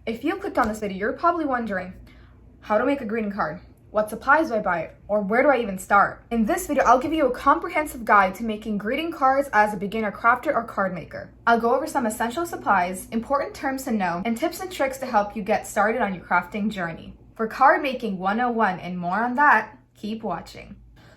If you clicked on this video, you're probably wondering how to make a greeting card, what supplies do I buy, or where do I even start? In this video, I'll give you a comprehensive guide to making greeting cards as a beginner crafter or card maker. I'll go over some essential supplies, important terms to know, and tips and tricks to help you get started on your crafting journey. For Card Making 101 and more on that, keep watching.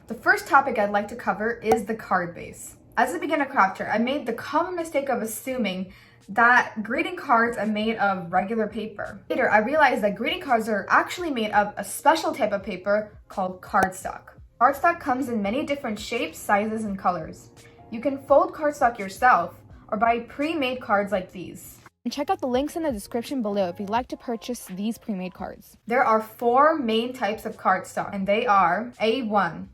The first topic I'd like to cover is the card base. As a beginner crafter, I made the common mistake of assuming that greeting cards are made of regular paper. Later, I realized that greeting cards are actually made of a special type of paper called cardstock. Cardstock comes in many different shapes, sizes, and colors. You can fold cardstock yourself or buy pre-made cards like these. And check out the links in the description below if you'd like to purchase these pre-made cards. There are 4 main types of cardstock, and they are A1,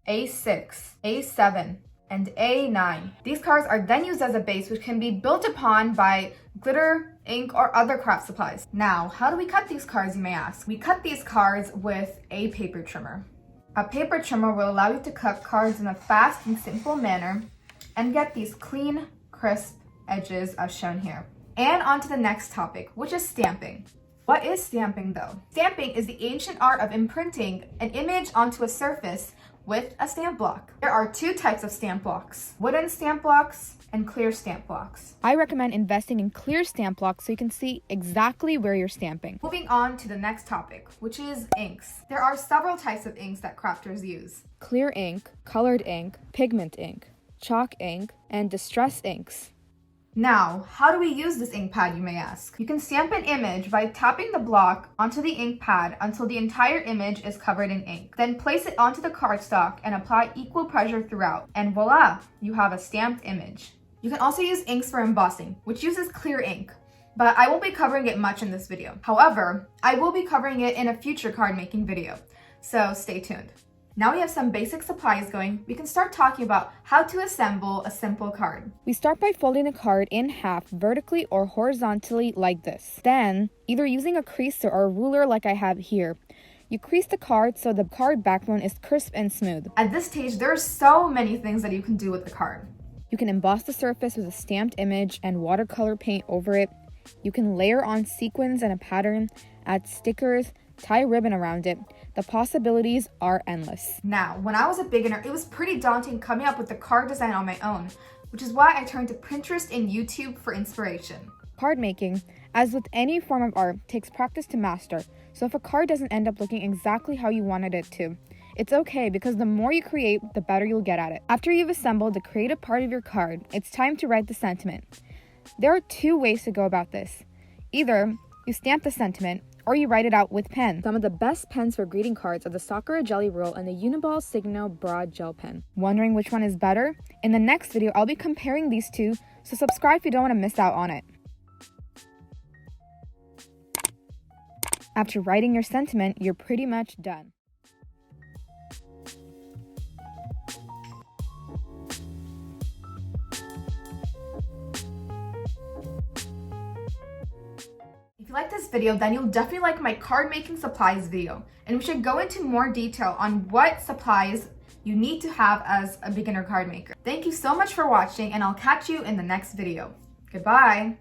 A6, A7, and A9. These cards are then used as a base which can be built upon by glitter, ink, or other craft supplies. Now, how do we cut these cards, you may ask? We cut these cards with a paper trimmer. A paper trimmer will allow you to cut cards in a fast and simple manner and get these clean, crisp edges as shown here. And on to the next topic, which is stamping. What is stamping though? Stamping is the ancient art of imprinting an image onto a surface with a stamp block. There are 2 types of stamp blocks, wooden stamp blocks and clear stamp blocks. I recommend investing in clear stamp blocks so you can see exactly where you're stamping. Moving on to the next topic, which is inks. There are several types of inks that crafters use. Clear ink, colored ink, pigment ink, chalk ink, and distress inks. Now, how do we use this ink pad, you may ask? You can stamp an image by tapping the block onto the ink pad until the entire image is covered in ink. Then place it onto the cardstock and apply equal pressure throughout. And voila, you have a stamped image. You can also use inks for embossing, which uses clear ink, but I won't be covering it much in this video. However, I will be covering it in a future card making video, so stay tuned. Now we have some basic supplies going, we can start talking about how to assemble a simple card. We start by folding the card in half vertically or horizontally like this. Then, either using a creaser or a ruler like I have here, you crease the card so the card backbone is crisp and smooth. At this stage, there are so many things that you can do with the card. You can emboss the surface with a stamped image and watercolor paint over it. You can layer on sequins and a pattern, add stickers, tie ribbon around it. The possibilities are endless. Now, when I was a beginner, it was pretty daunting coming up with the card design on my own, which is why I turned to Pinterest and YouTube for inspiration. Card making, as with any form of art, takes practice to master, so if a card doesn't end up looking exactly how you wanted it to, it's okay because the more you create, the better you'll get at it. After you've assembled the creative part of your card, it's time to write the sentiment. There are 2 ways to go about this. Either you stamp the sentiment, or you write it out with pen. Some of the best pens for greeting cards are the Sakura Jelly Roll and the Uniball Signo Broad Gel Pen. Wondering which one is better? In the next video, I'll be comparing these 2, so subscribe if you don't want to miss out on it. After writing your sentiment, you're pretty much done. If you like this video, then you'll definitely like my card making supplies video, and we should go into more detail on what supplies you need to have as a beginner card maker. Thank you so much for watching, and I'll catch you in the next video. Goodbye!